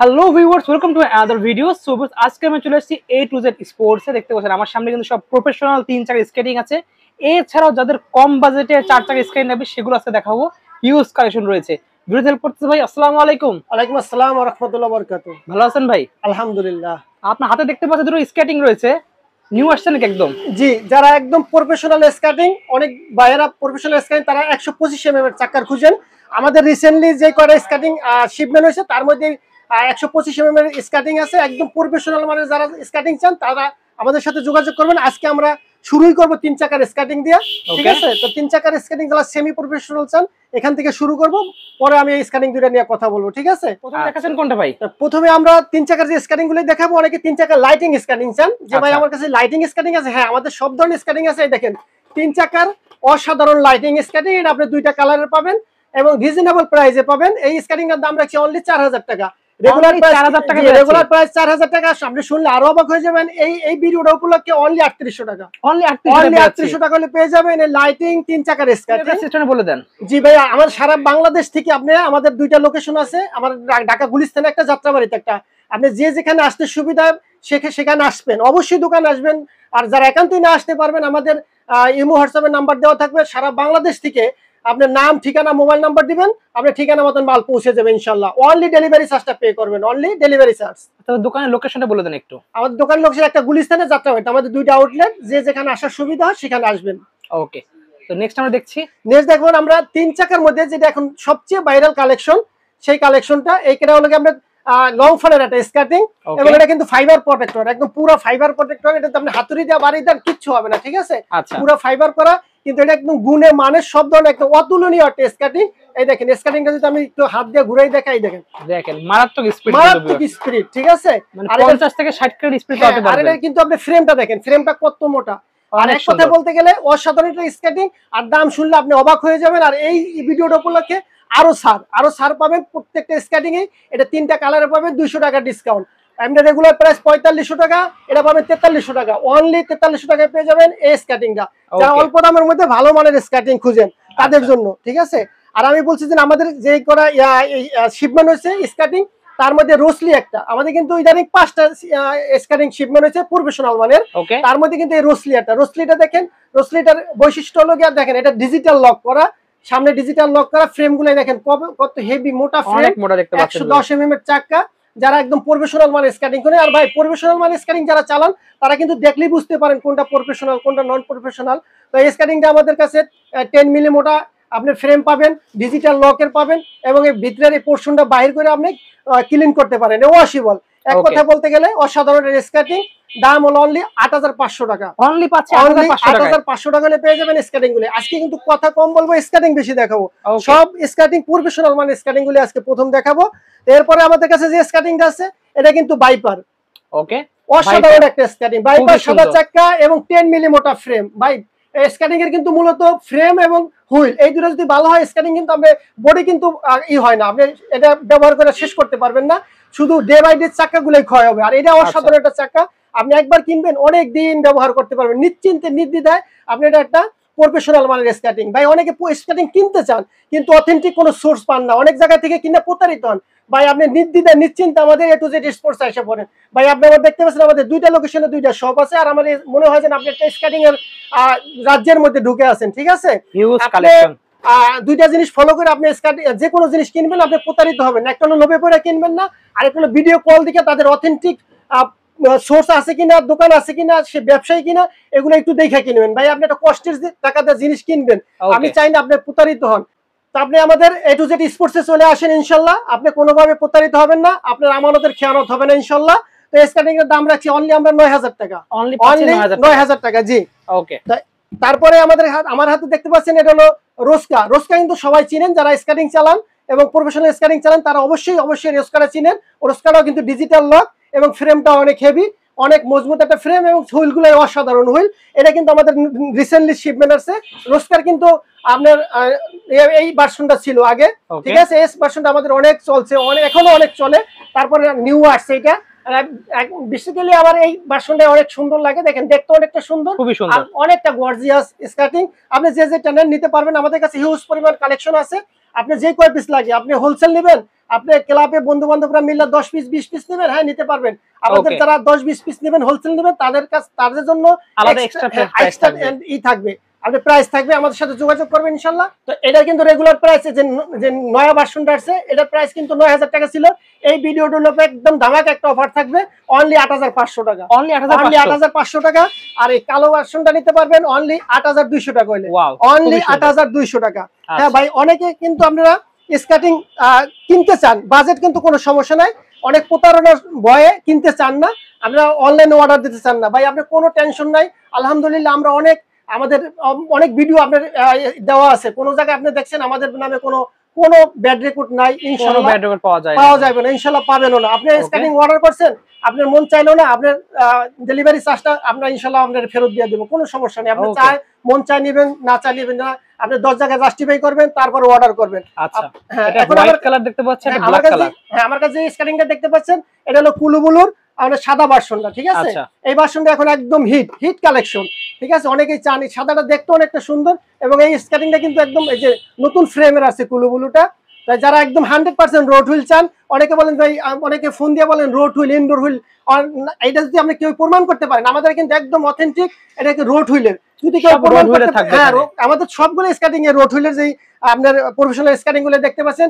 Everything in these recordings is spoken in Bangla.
Hello viewers, welcome to another video. So আজকে আমি চলে এসেছি A to Z স্পোর্টসে। দেখতে পাচ্ছেন আমার সামনে কিন্তু সব প্রফেশনাল 3 চাকার স্কেটিং আছে। এছাড়াও যাদের কম বাজেটে 4 চাকার স্কেটিং নেবে সেগুলো আজকে দেখাবো। হিউজ কালেকশন রয়েছে। ভিডিও হেল্প করতেছে ভাই। আসসালামু আলাইকুম। ওয়ালাইকুম আসসালাম ওয়া রাহমাতুল্লাহি ওয়া বারাকাতুহু। ভালো আছেন ভাই? আলহামদুলিল্লাহ। আপনার হাতে দেখতে পাচ্ছেন দুটো স্কেটিং রয়েছে, নিউ আসছে নাকি একদম? জি, যারা একদম প্রফেশনাল স্কেটিং, অনেক ভাইয়েরা প্রফেশনাল স্কেটিং তারা 125 mm এর চাকার খুঁজেন। আমাদের রিসেন্টলি যে কয়টা স্কেটিং শিপমেন্ট হয়েছে তার মধ্যে 125 mm এর স্কেটিং আছে। একদম প্রফেশনাল মানে যারা স্কেটিং চান তারা আমাদের সাথে যোগাযোগ করবেন। আজকে আমরা শুরুই করব 3 চাকার স্কেটিং দিয়ে, ঠিক আছে? তো 3 চাকার স্কেটিং যারা সেমি প্রফেশনাল চান এখান থেকে শুরু করব, পরে আমি এই স্কেটিং দুটো নিয়ে কথা বলবো, ঠিক আছে? প্রথমে দেখাচ্ছেন কোনটা ভাই? প্রথমে আমরা 3 চাকার যে স্কেটিং গুলো দেখাবো। অনেকে 3 চাকার লাইটিং স্কেটিং চান, যে ভাই আমার কাছে লাইটিং স্কেটিং আছে। হ্যাঁ, আমাদের সব ধরনের স্কেটিং আছে। এই দেখেন 3 চাকার অসাধারণ লাইটিং স্কেটিং, এটা আপনি দুইটা কালারের পাবেন এবং রিজনেবল প্রাইসে পাবেন। এই স্কেটিং এর দাম রাখছি অনলি 4000 টাকা। রেগুলার প্রাইস 4000 টাকা। রেগুলার প্রাইস 4000 টাকা। আপনি শুনলে আরো অবাক হয়ে যাবেন। এই ভিডিওটা উপলক্ষে অনলি 3800 টাকা। অনলি 3800 টাকা হলে পেয়ে যাবেন এই লাইটিং 3 চাকার স্কেটিং। সিস্টেমে বলে দেন। জি ভাই, আমার সারা বাংলাদেশ থেকে আপনি, আমাদের দুইটা লোকেশন আছে। আমার ঢাকা গুলিস্তানে একটা, যাত্রাবাড়িতে একটা। আপনি যে যেখানে আসতে সুবিধা সেখানে আসবেন, অবশ্যই দোকানে আসবেন। আর যারা একান্তই না আসতে পারবেন, আমাদের ইমো হোয়াটসঅ্যাপের নাম্বার দেওয়া থাকবে। সারা বাংলাদেশ থেকে আপনার নাম, ঠিকানা, মোবাইল নাম্বার দিবেন, আপনি ঠিকানা মতন মাল পৌঁছে যাবে ইনশাআল্লাহ। অনলি ডেলিভারি চার্জটা পে করবেন, অনলি ডেলিভারি চার্জ। তবে দোকানের লোকেশনটা বলে দেন একটু। আমাদের দোকানের লোকেশন একটা গুলিস্তানে, যাত্রাবাড়িতে। আমাদের দুইটা আউটলেট, যে যেখানে আসার সুবিধা হয় সেখানে আসবেন। ওকে, তো নেক্সট আমরা দেখছি। নেক্সট দেখুন আমরা 3 চাকার মধ্যে যেটা এখন সবচেয়ে ভাইরাল কালেকশন, সেই কালেকশনটা এইটা হলো আমরা লং ফানের একটা স্কেটিং, এবং এটা কিন্তু ফাইবার প্রোটেক্টর, একদম পুরো ফাইবার প্রোটেক্টর। এটাতে আপনি হাতুড়ি দিয়ে বাড়ি দেন কিচ্ছু হবে না, ঠিক আছে? পুরো ফাইবার করা, কিন্তু এটা একদম গুণে মানে সব ধরনের একটা অতুলনীয় একটা স্কেটিং। এই দেখেন স্কেটিংটা যদি আমি একটু হাত দিয়ে ঘুরাই দেখাই, দেখেন মারাত্মক স্পিড, ঠিক আছে? মানে 50 থেকে 60 কিলোমিটার স্পিড পাওয়া যাবে। আর এটা কিন্তু আপনি ফ্রেমটা দেখেন, ফ্রেমটা কত মোটা। আর এক কথা বলতে গেলে অসাধারণ একটা স্কেটিং। আর দাম শুনলে আপনি অবাক হয়ে যাবেন। আর এই ভিডিওটা উপলক্ষে আরো ছাড় পাবেন প্রত্যেকটা স্কেটিং এ। এটা 3টা কালারে পাবেন 200 টাকা ডিসকাউন্ট। আমরা রেগুলার প্রাইস 4500 টাকা, এটা পাবেন 4300 টাকা। অনলি 4300 টাকায় পেয়ে যাবেন এই স্কেটিংটা। যারা অল্প দামের মধ্যে ভালো মানের স্কেটিং খুঁজেন তাদের জন্য, ঠিক আছে? আর আমি বলছি যে আমাদের যে করা শিপমেন্ট হয়েছে স্কেটিং, তার মধ্যে রোসলি একটা, আমাদের কিন্তু ইদানিং 5টা স্কেটিং শিপমেন্ট হয়েছে প্রফেশনাল মানের। তার মধ্যে কিন্তু এই রোসলি একটা, রোসলিটা দেখেন। রোসলিটার বৈশিষ্ট্য হলো গিয়ে দেখেন, এটা ডিজিটাল লক করা, সামনে ডিজিটাল লক করা। ফ্রেমগুলো দেখেন কত হেভি, মোটা ফ্রেম, 110 mm এর চাকা। যারা একদম প্রফেশনাল মানে স্কেটিং করে, আর ভাই প্রফেশনাল মানে স্কেটিং যারা চালান তারা কিন্তু দেখলেই বুঝতে পারেন কোনটা প্রফেশনাল কোনটা নন প্রফেশনাল। তো এই স্কেটিংটা আমাদের কাছে 10 মিলি মোটা আপনি ফ্রেম পাবেন, ডিজিটাল লকের পাবেন, এবং এই ভিতরের এই পোর্শনটা বাইর করে আপনি ক্লিন করতে পারেন। ওয়াশেবল। এক কথা বলতে গেলে অসাধারণ স্কেটিং। দাম হলো অনলি 8500 টাকা। অনলি 8500 টাকা হলে পেয়ে যাবেন স্কেটিং গুলো। আজকে কিন্তু কথা কম বলবো, স্কেটিং বেশি দেখাবো। সব স্কেটিং প্রফেশনাল মানে স্কেটিং গুলো আজকে প্রথম দেখাবো। এরপরে আমাদের কাছে যে স্কেটিংটা আছে এটা কিন্তু বাইপার। ওকে, অসাধারণ একটা স্কেটিং। বাইপার, সাদা চাকা এবং 10 মিলি মোটা ফ্রেম। ভাই স্কেটিং এর কিন্তু মূলত ফ্রেম এবং হুইল এই দুটো যদি ভালো হয়, স্কেটিং কিন্তু আপনি বডি কিন্তু হয় না, আপনি এটা ব্যবহার করে শেষ করতে পারবেন না। শুধু ডে বাই ডে চাকাগুলোই ক্ষয় হবে। আর এটা অসাধারণ একটা চাকা, আপনি একবার কিনবেন অনেক দিন ব্যবহার করতে পারবেন নিশ্চিন্তে, নির্দ্বিধায়। আপনি এটা একটা প্রফেশনাল মানের স্কেটিং। ভাই অনেকে স্কেটিং কিনতে চান কিন্তু অথেন্টিক কোনো সোর্স পান না, অনেক জায়গা থেকে কিনে প্রতারিত হন। ভাই আপনি নির্দ্বিধায় নিশ্চিন্তে আমাদের A to Z স্পোর্টস এসে পড়েন। ভাই আপনি আবার দেখতে পাচ্ছেন আমাদের দুইটা লোকেশনে দুইটা শপ আছে। আর আমাদের মনে হয় যে আপনি একটা স্কেটিং এর রাজ্যের মধ্যে ঢুকে আছেন, ঠিক আছে? দুইটা জিনিস ফলো করে আপনি যে কোনো জিনিস কিনবেন, আপনি প্রতারিত হবেন। একটা হলো লোভে পড়ে কিনবেন না, আর একটা হলো ভিডিও কল দিকে তাদের অথেন্টিক সোর্স আছে কিনা, দোকান আছে কিনা, সে ব্যবসায়ী কিনা, এগুলো একটু দেখে কিনবেন। ভাই আপনি একটা কষ্টের টাকাতে জিনিস কিনবেন, আমি চাই না আপনি প্রতারিত হন। তো আপনি আমাদের A to Z স্পোর্টসে চলে আসেন ইনশাল্লাহ, আপনি কোনোভাবে প্রতারিত হবেন না, আপনার আমানতের খেয়ানত হবে না ইনশাল্লাহ। তো স্কেটিং এর দাম রাখছি অনলি আমরা 9000 টাকা। অনলি 9000 টাকা। জি ওকে। তারপরে আমার হাতে দেখতে পাচ্ছেন এটা হলো রোস্কা। রোস্কা কিন্তু সবাই চিনেন, যারা স্কেটিং চালান এবং প্রফেশনাল স্কেটিং চালান তারা অবশ্যই রোস্কাটা চিনেন। রোস্কাটাও কিন্তু ডিজিটাল লক এবং ফ্রেমটা অনেক হেভি, অনেক মজবুত একটা ফ্রেম, এবং হুইলগুলো অসাধারণ হুইল। এটা কিন্তু আমাদের রিসেন্টলি শিপমেন্ট আছে। রোস্কার কিন্তু আপনার এই ভার্সনটা ছিল আগে, ঠিক আছে? এস ভার্সনটা আমাদের অনেক চলছে, এখনো অনেক চলে। তারপরে নিউ আসছে এটা। বেসিক্যালি আমার এই ভার্সনটা অনেক সুন্দর লাগে, দেখেন দেখতে অনেকটা সুন্দর, অনেকটা গর্জিয়াস স্কেটিং। আপনি যে টানেন নিতে পারবেন, আমাদের কাছে হিউজ পরিমাণ কালেকশন আছে। আপনি যে কয় পিস লাগে আপনি হোলসেল নেবেন আপনি ক্লাবে বন্ধু বান্ধবরা মিলে 10 পিস 20 পিস নেবেন, হ্যাঁ নিতে পারবেন। আমাদের যারা 10-20 পিস নেবেন হোলসেল নেবেন তাদের জন্য আলাদা এক্সট্রা থাকবে, আপনার প্রাইস থাকবে, আমাদের সাথে যোগাযোগ করবেন ইনশাআল্লাহ। তো এটা কিন্তু রেগুলার প্রাইস, যে নয়া ভার্সনটা আছে এটার প্রাইস কিন্তু 9000 টাকা ছিল। এই ভিডিওটার উপর একদম ধামাকা একটা অফার থাকবে, অনলি 8500 টাকা, অনলি 8500 টাকা। আর এই কালো ভার্সনটা নিতে পারবেন অনলি 8200 টাকা হইলে, অনলি 8200 টাকা। হ্যাঁ ভাই, অনেকে কিন্তু আপনারা স্কার্টিং কিনতে চান, বাজেট কিন্তু কোনো সমস্যা নাই, অনেক প্রতারণার ভয়ে কিনতে চান না, আপনারা অনলাইনে অর্ডার দিতে চান না, ভাই আপনার কোনো টেনশন নাই। আলহামদুলিল্লাহ আমরা আমাদের অনেক ভিডিও আপনার দেওয়া আছে, কোন জায়গায় আপনি দেখছেন আমাদের নামে কোনো ব্যাড রেকর্ড নাই, ইনশাআল্লাহ পাওয়া যাবে না, ইনশাআল্লাহ পাবেনও না। আপনি স্ক্যানিং অর্ডার করছেন, আপনার মন চাইলো না, আপনার ডেলিভারি চার্জটা আমরা ইনশাআল্লাহ আপনার ফেরত দিয়ে দেব, কোনো সমস্যা নেই। আপনি মন চাই নেবেন, না চাই নেবেন না, আপনি 10 জায়গায় জাস্টিফাই করবেন, তারপর অর্ডার করবেন। আচ্ছা, এটা হোয়াইট কালার দেখতে পাচ্ছেন, এটা ব্ল্যাক কালার। হ্যাঁ, আমার কাছে স্ক্যানিংটা দেখতে পাচ্ছেন, এটা হলো কুলুবুলুর আমাদের সাদা ভার্সনটা, ঠিক আছে? এই ভার্সনটা এখন একদম হিট কালেকশন, ঠিক আছে? অনেকেই চান, সাদাটা দেখতে অনেকটা সুন্দর, এবং এই স্কার্টিংটা কিন্তু একদম এই যে নতুন ফ্রেমের আছে কুলুবুলুটা। তাই যারা একদম 100% রোড হুইল চান, অনেকে বলেন ভাই, অনেকে ফোন দিয়ে বলেন রোড হুইল, ইনডোর হুইল, এটা যদি আপনি কেউ প্রমাণ করতে পারেন, আমাদের কিন্তু একদম অথেন্টিক এটা রোড হুইলের, যদি কেউ প্রমাণ করতে পারে। হ্যাঁ, আমাদের সবগুলো স্কার্টিং এর রোড হুইলের, যেই আপনার প্রফেশনাল স্কার্টিং গুলো দেখতে পাচ্ছেন,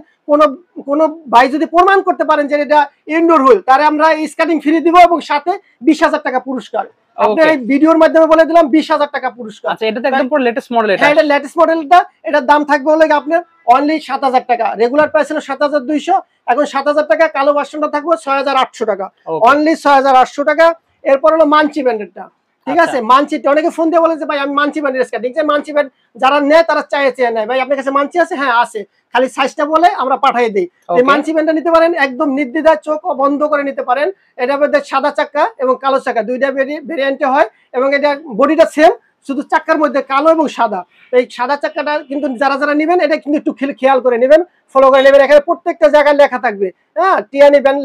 কোন ভাই যদি প্রমাণ করতে পারেন যে এটা ইনডোর হুইল, তারে আমরা স্কার্টিং ফ্রি দিব, এবং সাথে 20000 টাকা পুরস্কার। আপনার এই ভিডিওর মাধ্যমে বলে দিলাম 20000 টাকা পুরস্কার। আচ্ছা, এটা তো একদম পুরো লেটেস্ট মডেল। হ্যাঁ, এটা লেটেস্ট মডেলটা, এটার দাম থাকবে হলো আপনার অনলি 7000 টাকা। রেগুলার প্রাইস ছিল 7200, এখন 7000 টাকা। কালো ভার্সনটা থাকবে 6800 টাকা, অনলি 6800 টাকা। এরপর হলো মানচি ব্র্যান্ডেরটা, ঠিক আছে? মানচিটা অনেকে ফোন দিয়ে বলে যে ভাই আমি মানচি ব্র্যান্ডের স্কার্টিং চাই। মানচি ব্র্যান্ড যারা নেয় তারা চেয়ে নেয়, ভাই আপনার কাছে মানচি আছে? হ্যাঁ আছে, খালি সাইজটা বলে আমরা পাঠিয়ে দিই। এই মানচি ব্র্যান্ডটা নিতে পারেন, একদম নির্দ্বিধায় চোখ বন্ধ করে নিতে পারেন। এটার মধ্যে সাদা চাকা এবং কালো চাকা দুইটা ভেরিয়েন্টে হয়, এবং এটা বডিটা সেম, শুধু চাকার মধ্যে কালো এবং সাদা। এই সাদা চাকাটা কিন্তু যারা নেবেন, এটা কিন্তু একটু খেয়াল করে নেবেন, ফলো করে নেবেন। এখানে প্রত্যেকটা জায়গায় লেখা থাকবে, হ্যাঁ, টিয়ানি ব্যান্ড,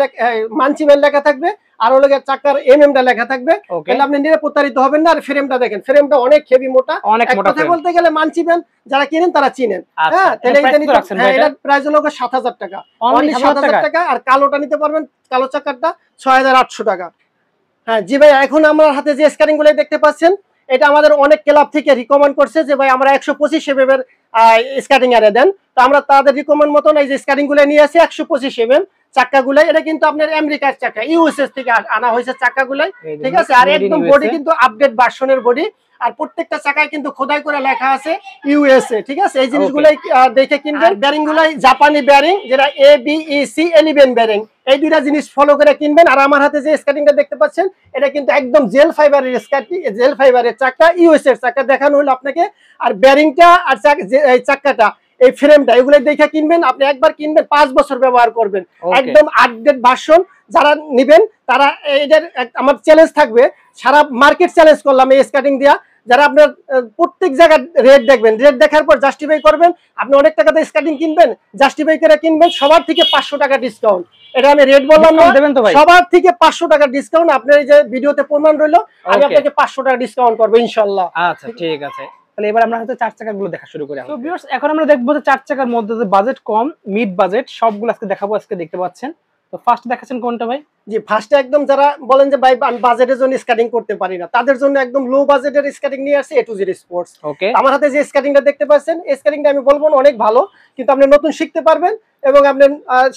মানচি ব্যান্ড লেখা থাকবে, আর হলো চাকার এমএমটা লেখা থাকবে। তাহলে আপনি নিয়ে প্রতারিত হবেন না। আর ফ্রেমটা দেখেন, ফ্রেমটা অনেক হেভি, মোটা। কথা বলতে গেলে মানচি ব্যান্ড যারা কিনেন তারা চিনেন। হ্যাঁ, তাহলে এটার প্রাইস হলো 7000 টাকা, অনলি 7000 টাকা। আর কালোটা নিতে পারবেন, কালো চাকারটা 6800 টাকা। হ্যাঁ জি ভাই, এখন আমার হাতে যে স্ক্যানিং গুলো দেখতে পাচ্ছেন, এটা আমাদের অনেক ক্লাব থেকে রিকমেন্ড করছে যে ভাই আমরা 125 mm এর স্কার্টিং এর দেন। তো আমরা তাদের রিকমেন্ড মতন এই যে স্কার্টিং গুলো নিয়ে আসি 125 mm চাকাগুলো। এটা কিন্তু আপনার আমেরিকার চাকা, ইউএসএস থেকে আনা হয়েছে চাকাগুলো, ঠিক আছে? আর একদম বডি কিন্তু আপডেট ভার্সনের বডি, আর প্রত্যেকটা চাকায় কিন্তু খোদাই করে লেখা আছে ইউএসএ, ঠিক আছে? এই জিনিসগুলাই দেখে কিনবেন। ব্যারিং গুলাই জাপানি ব্যারিং, যেটা ABEC 11 ব্যারিং, এই দুইটা জিনিস ফলো করে কিনবেন। আর আমার হাতে যে স্কার্টিংটা দেখতে পাচ্ছেন, এটা কিন্তু একদম জেল ফাইবারের স্কার্টিং, জেল ফাইবারের চাকা, ইউএসএ এর চাকা দেখানো হলো আপনাকে। আর ব্যারিংটা আর এই চাকাটা, এই ফ্রেমটা, এগুলো দেখে কিনবেন। আপনি একবার কিনবেন 5 বছর ব্যবহার করবেন, একদম আপডেট ভার্সন। যারা নেবেন তারা এটার আমার চ্যালেঞ্জ থাকবে, সারা মার্কেট চ্যালেঞ্জ করলাম এই স্কার্টিং দিয়া। যারা আপনার প্রত্যেক জায়গায় রেট দেখবেন, রেট দেখার পর জাস্টিফাই করবেন। আপনি অনেক টাকাতে স্কার্টিং কিনবেন, জাস্টিফাই করে কিনবেন, সবার থেকে 500 টাকা ডিসকাউন্ট। এটা আমি রেট বললাম না, সবার থেকে 500 টাকা ডিসকাউন্ট। আপনার এই যে ভিডিওতে প্রমাণ রইলো, আমি আপনাকে 500 টাকা ডিসকাউন্ট করবো ইনশাআল্লাহ। আচ্ছা ঠিক আছে, তাহলে এবার আমরা হয়তো 4 চাকাগুলো দেখা শুরু করি। তো ভিউয়ার্স, এখন আমরা দেখবো যে 4 চাকার মধ্যে বাজেট কম, মিড বাজেট, সবগুলো আজকে দেখাবো। আজকে দেখতে পাচ্ছেন, তো ফার্স্ট দেখাচ্ছেন কোনটা ভাই? জি, ফার্স্টে একদম যারা বলেন যে ভাই আমি বাজেটের জন্য স্কার্টিং করতে পারি না, তাদের জন্য একদম লো বাজেটের স্কার্টিং নিয়ে আসছে A to Z স্পোর্টস। ওকে, আমার হাতে যে স্কার্টিংটা দেখতে পাচ্ছেন, এই স্কার্টিংটা আমি বলবো না অনেক ভালো, কিন্তু আপনি নতুন শিখতে পারবেন, এবং আপনি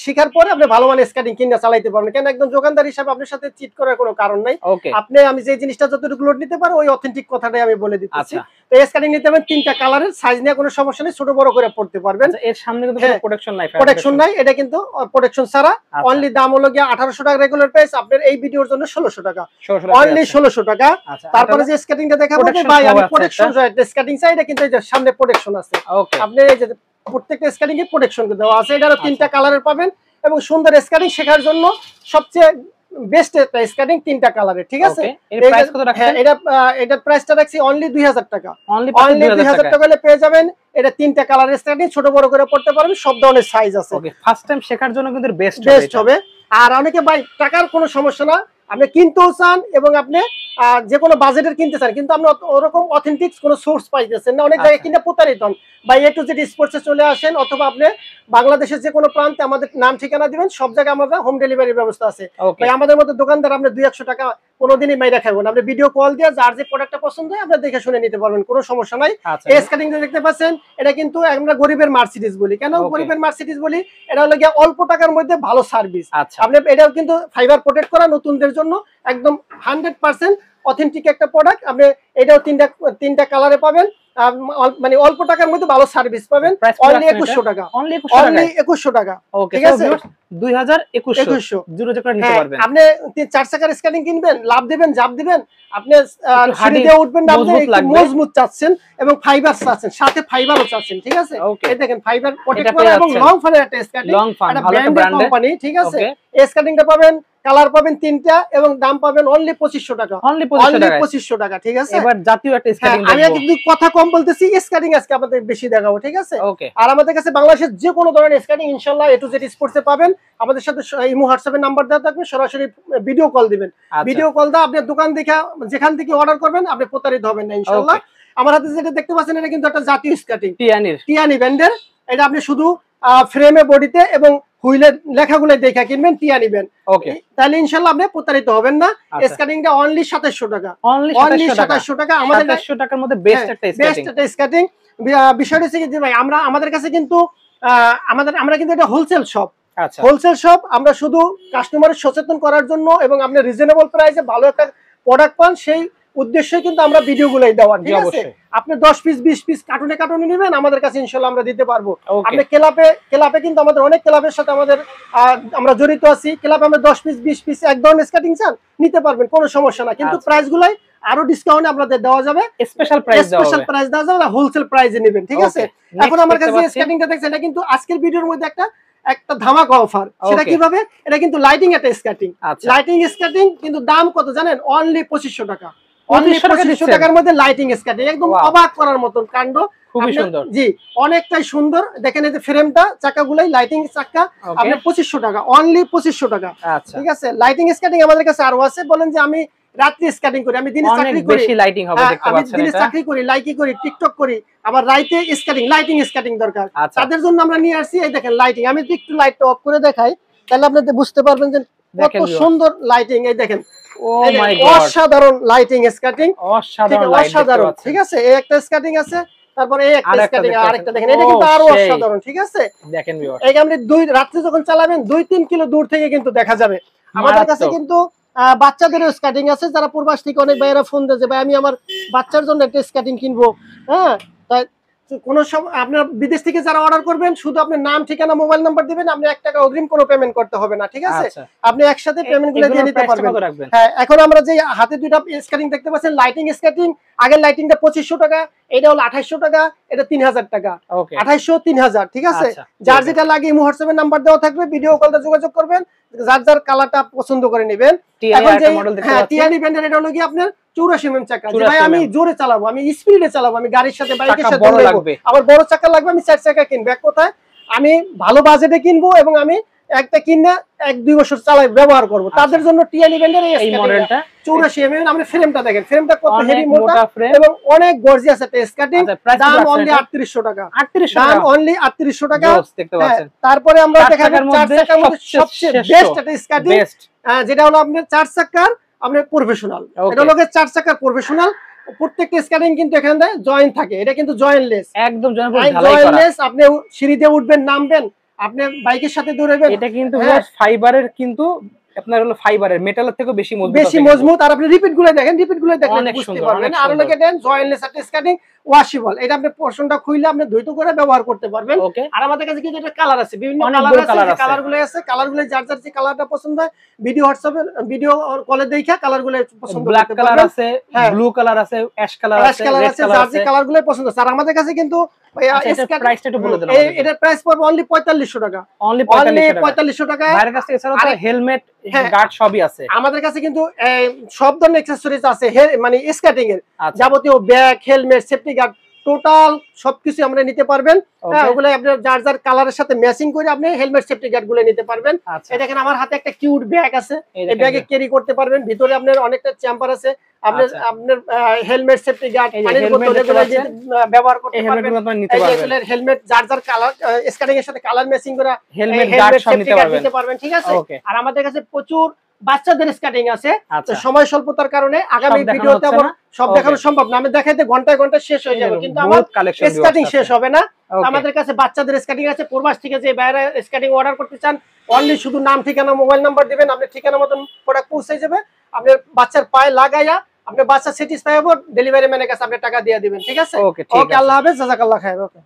শিখার পরে আপনি ভালো মানের স্কার্টিং কিনে চালাইতে পারবেন। কেন, একদম দোকানদার হিসাবে আপনার সাথে চিট করার কোনো কারণ নাই। আপনি আমি যে জিনিসটা যতটুকু লোড নিতে পারো, ওই অথেন্টিক কথাটাই আমি বলে দিচ্ছি। তো এই স্কার্টিং নিতে পারবেন 3টা কালারের, সাইজ নিয়ে কোনো সমস্যা নেই, ছোট বড় করে পড়তে পারবেন। এর সামনে কিন্তু কোনো প্রোটেকশন নাই, প্রোটেকশন নাই, এটা কিন্তু প্রোটেকশন ছাড়া। অনলি দাম হলো গিয়া 1800 টাকা রেগুলার প্রাইস, আপনার এই ভিডিওর জন্য 1600 টাকা, অনলি 1600 টাকা। তারপরে যে স্কার্টিংটা দেখাবো ভাই, আমি প্রোটেকশন স্কার্টিং চাই, এটা কিন্তু এই যে সামনে প্রোটেকশন আছে। আপনি এই যে প্রত্যেকটা স্কার্টিং এ প্রোটেকশন দেওয়া আছে, এটারও 3টা কালারের পাবেন, এবং সুন্দর স্কার্টিং শেখার জন্য সবচেয়ে বেস্ট একটা স্কার্টিং 3টা কালারের, ঠিক আছে? এটার প্রাইসটা রাখছি অনলি 2000 টাকা, অনলি 2000 টাকা হলে পেয়ে যাবেন। এটা 3টা কালারের স্কার্টিং, ছোট বড় করে পড়তে পারবেন, সব ধরনের সাইজ আছে। ওকে, ফার্স্ট টাইম শেখার জন্য কিন্তু বেস্ট হবে। আর অনেকে ভাই টাকার কোনো সমস্যা না, আপনি কিনতেও চান এবং আপনি যে কোনো বাজেটের কিনতে চান, কিন্তু আপনি ওরকম অথেন্টিক কোনো সোর্স পাইতেছেন না, অনেক জায়গায় কিনে প্রতারিত হন। বা A to Z স্পোর্টসে চলে আসেন, অথবা আপনি বাংলাদেশের যে কোনো প্রান্তে আমাদের নাম ঠিকানা দিবেন, সব জায়গায় আমাদের হোম ডেলিভারি ব্যবস্থা আছে। ভাই আমাদের মতো দোকানদার আপনি 200-100 টাকা কোনোদিনই মাইরা খাবেন। আপনি ভিডিও কল দিয়ে যার যে প্রোডাক্টটা পছন্দ হয় আপনি দেখে শুনে নিতে পারবেন, কোনো সমস্যা নাই। এই স্কেটিং দেখতে পাচ্ছেন, এটা কিন্তু আমরা গরিবের মার্সিডিজ বলি। কেন গরিবের মার্সিডিজ বলি? এটা হলো গিয়ে অল্প টাকার মধ্যে ভালো সার্ভিস। আপনি এটাও কিন্তু ফাইবার প্রোটেক্ট করা, নতুনদের জন্য একদম 100% অথেন্টিক একটা প্রোডাক্ট। আপনি এটাও তিনটা কালারে পাবেন, মানে অল্প টাকার মধ্যে ভালো সার্ভিস পাবেন। অনলি 2100 টাকা, অনলি 2100 টাকা। ঠিক আছে, 2100 যোগাযোগ করে নিতে পারবেন। আপনি 4 চাকার স্কেটিং কিনবেন, লাভ দিবেন, জাপ দিবেন, আপনি সিঁড়ি দিয়ে উঠবেন না, আপনি মজবুত চাচ্ছেন এবং ফাইবার চাচ্ছেন, সাথে ফাইবারও চাচ্ছেন। ঠিক আছে, এই দেখেন ফাইবার প্রোটেক্ট করা এবং লং ফানের একটা স্কেটিং, এটা ব্র্যান্ডেড কোম্পানি। ঠিক আছে, এই স্কেটিংটা পাবেন, কালার পাবেন 3টা এবং দাম পাবেন অনলি 2500 টাকা, অনলি 2500 টাকা। ঠিক আছে, এবার জাতীয় একটা স্কেটিং আমি কিন্তু কথা কম বলতেছি, স্কেটিং আজকে আপনাদের বেশি দেখাবো। ঠিক আছে, আর আমাদের কাছে বাংলাদেশের যে কোনো ধরনের স্কেটিং ইনশাআল্লাহ A to Z স্পোর্টসে পাবেন। আমাদের সাথে ইমো হোয়াটসঅ্যাপের নাম্বার দেওয়া থাকবে, সরাসরি ভিডিও কল দিবেন। ভিডিও কল দা আপনি দোকান দেখে যেখান থেকে অর্ডার করবেন আপনি প্রতারিত হবেন না ইনশাআল্লাহ। আমার হাতে যেটা দেখতে পাচ্ছেন এটা কিন্তু একটা জাতীয় স্কেটিং, টিয়ানি ব্র্যান্ডের। এটা আপনি শুধু ফ্রেমে, বডিতে এবং হুইলের লেখাগুলো দেখে কিনবেন, টিয়ানি ব্র্যান্ড। তাহলে ইনশাআল্লাহ আপনি প্রতারিত হবেন না। স্কেটিংটা অনলি 2700 টাকা, অনলি 2700 টাকা। আমাদের 2700 টাকার মধ্যে বেস্ট একটা স্কেটিং। বিষয়টা হচ্ছে যে ভাই আমাদের কাছে কিন্তু আমরা কিন্তু এটা হোলসেল শপ। হোলসেল শপ, আমরা শুধু কাস্টমারের সচেতন করার জন্য এবং আপনি রিজনেবল প্রাইসে ভালো একটা প্রোডাক্ট পান সেই উদ্দেশ্যে কিন্তু আমরা ভিডিওগুলোই দেওয়া। ঠিক আছে, আপনি 10 পিস 20 পিস কার্টুনে নেবেন, আমাদের কাছে ইনশাআল্লাহ আমরা দিতে পারবো। আপনি ক্লাবে কিন্তু আমাদের অনেক ক্লাবের সাথে আমরা জড়িত আছি। ক্লাবে আমরা 10 পিস 20 পিস এক ধরনের স্কেটিং চান নিতে পারবেন, কোনো সমস্যা না, কিন্তু প্রাইস গুলাই আরো ডিসকাউন্ট আপনাদের দেওয়া যাবে, স্পেশাল প্রাইস দেওয়া যাবে, হোলসেল প্রাইসে নেবেন। ঠিক আছে, এখন আমার কাছে স্কেটিংটা দেখছেন, এটা কিন্তু আজকের ভিডিওর মধ্যে একটা ধামাকা অফার। সেটা কিভাবে? এটা কিন্তু লাইটিং একটা স্কেটিং, লাইটিং স্কেটিং, কিন্তু দাম কত জানেন? অনলি 2500 টাকা, অনলি 2500 টাকার মধ্যে লাইটিং স্কেটিং, একদম অবাক করার মতন কাণ্ড। খুবই সুন্দর, জি অনেকটাই সুন্দর। দেখেন এই যে ফ্রেমটা, চাকাগুলাই লাইটিং চাকা, আপনি 2500 টাকা, অনলি 2500 টাকা। ঠিক আছে, লাইটিং স্কেটিং আমাদের কাছে আরো আছে। বলেন যে আমি রাত্রি স্কেটিং করি, আমি দিনে চাকরি করি, বেশি লাইটিং হবে দেখতে পাচ্ছেন, দিনে চাকরি করি, লাইকি করি, টিকটক করি, আবার রাইতে স্কেটিং, লাইটিং স্কেটিং দরকার, তাদের জন্য আমরা নিয়ে আসছি। এই দেখেন লাইটিং, আমি একটু লাইটটা অফ করে দেখাই, তাহলে আপনি বুঝতে পারবেন যে কত সুন্দর লাইটিং। এই দেখেন, ও মাই গড, অসাধারণ লাইটিং স্কেটিং, অসাধারণ। ঠিক আছে, এই একটা স্কেটিং আছে, তারপরে এই একটা স্কেটিং, আরেকটা দেখেন, এটা কিন্তু আরো অসাধারণ। ঠিক আছে, দেখেন ভিউয়ার, এই আপনি রাত্রে যখন চালাবেন 2-3 কিলো দূর থেকে কিন্তু দেখা যাবে। আমাদের কাছে কিন্তু বাচ্চাদেরও স্কেটিং আছে, যারা প্রবাস থেকে অনেক ভাইয়েরা ফোন দেয় যে ভাই আমি আমার বাচ্চার জন্য একটা স্কেটিং কিনবো। হ্যাঁ, তাই কোনো সব আপনার বিদেশ থেকে যারা অর্ডার করবেন, শুধু আপনার নাম, ঠিকানা, মোবাইল নাম্বার দিবেন, আপনি 1 টাকা অগ্রিম কোনো পেমেন্ট করতে হবে না। ঠিক আছে, আপনি একসাথে পেমেন্টগুলো দিয়ে নিতে পারবেন। হ্যাঁ, এখন আমরা যে হাতে দুইটা স্কেটিং দেখতে পাচ্ছেন, লাইটিং স্কেটিং, আগের লাইটিংটা 2500 টাকা, এটা হলো 2800 টাকা, এটা 3000 টাকা, 2800 3000। ঠিক আছে, যার যেটা লাগে ইমো হোয়াটসঅ্যাপের নাম্বার দেওয়া থাকবে, ভিডিও কলতে যোগাযোগ করবেন, যার যার কালারটা পছন্দ করে নেবেন। এখন যে টিয়ানি ব্র্যান্ডের এটা হলো কি আপনার 84 mm চাকা, ভাই আমি জোরে চালাবো, আমি স্পিডে চালাবো, আমি গাড়ির সাথে বাইকের সাথে আবার বড় চাকা লাগবে, আমি 4 চাকা কিনবো। এক কথায় আমি ভালো বাজেটে কিনবো এবং আমি একটা কিনা 1-2 বছর চালাই ব্যবহার করব, তাদের জন্য টিয়ানি ব্র্যান্ডের এই মডেলটা 84 mm। আপনি ফ্রেমটা দেখেন, ফ্রেমটা কত হেভি, মোটা এবং অনেক গর্জিয়াস একটা স্কেটিং। দাম অনলি 3800 টাকা, দাম অনলি 3800 টাকা দেখতে পাচ্ছেন। তারপরে আমরা দেখাবো 4 চাকার মধ্যে সবচেয়ে বেস্ট একটা স্কেটিং, যেটা হলো আপনার 4 চাকার আপনার প্রফেশনাল। এটা হলো 4 চাকার প্রফেশনাল। প্রত্যেকটা স্কেটিং কিন্তু এখানে জয়েন্ট থাকে, এটা কিন্তু জয়েন্টলেস, একদম জয়েন্টলেস। আপনি সিঁড়ি দিয়ে উঠবেন, নামবেন, আপনি বাইকের সাথে দৌড়াবেন। এটা কিন্তু ফাইবারের, কিন্তু আপনার হলো ফাইবারের, মেটালের থেকে বেশি মজবুত। আর আপনি রিপিটগুলো দেখেন, রিপিটগুলো দেখেন বুঝতে পারবেন। আর লাগে দেন জয়েন্টলেস একটা স্কেটিং, ওয়াশেবল। এটা আপনি পোরশনটা খুইলে আপনি দ্বৈত করে ব্যবহার করতে পারবেন। আর আমাদের কাছে কিন্তু এটা কালার আছে, বিভিন্ন কালার আছে, কালারগুলো আছে, কালারগুলো যার যার যে কালারটা পছন্দ হয় ভিডিও হোয়াটসঅ্যাপে ভিডিও কলে দেখা কালারগুলো পছন্দ করতে পারবেন। ব্ল্যাক কালার আছে, ব্লু কালার আছে, অ্যাশ কালার আছে, যার যে কালারগুলো পছন্দ। আর আমাদের কাছে কিন্তু প্রাইসটা একটু বলে দেন। এটার প্রাইস পড়বে অনলি 4500 টাকা, অনলি 4500 টাকা। বাইরের কাছে এছাড়াও তো হেলমেট, গার্ড সবই আছে। আমাদের কাছে কিন্তু সব ধরনের অ্যাকসেসরিজ আছে, মানে স্কেটিং এর যাবতীয় bag, helmet, safety guard total সবকিছু আমরা নিতে পারবেন। হ্যাঁ, ওগুলো আপনার যার যার কালারের সাথে ম্যাচিং করে আপনি হেলমেট সেফটি গার্ড গুলো নিতে পারবেন। এই দেখেন আমার হাতে একটা কিউট ব্যাগ আছে, এই ব্যাগে ক্যারি করতে পারবেন। ভিতরে আপনার অনেকটা চেম্বার আছে, আপনার হেলমেট সেফটি গার্ড পানির বোতল এগুলো ব্যবহার করতে পারবেন। এই হেলমেট যার যার কালার স্ক্যানিং এর সাথে কালার ম্যাচিং করে হেলমেট সেফটি গার্ড নিতে পারবেন, ঠিক আছে। আর আমাদের কাছে প্রচুর বাচ্চাদের স্কেটিং আছে, তো সময় স্বল্পতার কারণে আগামী ভিডিওতে আবার সব দেখানো সম্ভব না, আমি দেখাইতে ঘন্টায় ঘন্টা শেষ হয়ে যাবে, কিন্তু আমার স্কেটিং শেষ হবে না। আমাদের কাছে বাচ্চাদের স্কেটিং আছে, প্রবাস থেকে যে বাইরে স্কেটিং অর্ডার করতে চান অনলি শুধু নাম ঠিকানা মোবাইল নাম্বার দিবেন, আপনি ঠিকানা মতন প্রোডাক্ট পৌঁছে যাবে, আপনার বাচ্চার পায়ে লাগাইয়া আপনি বাচ্চা স্যাটিসফাই হবে, ডেলিভারি ম্যানের কাছে আপনি টাকা দিয়ে দিবেন, ঠিক আছে। ওকে, আল্লাহ হাফেজ, জাযাকাল্লাহ খাইর। ওকে।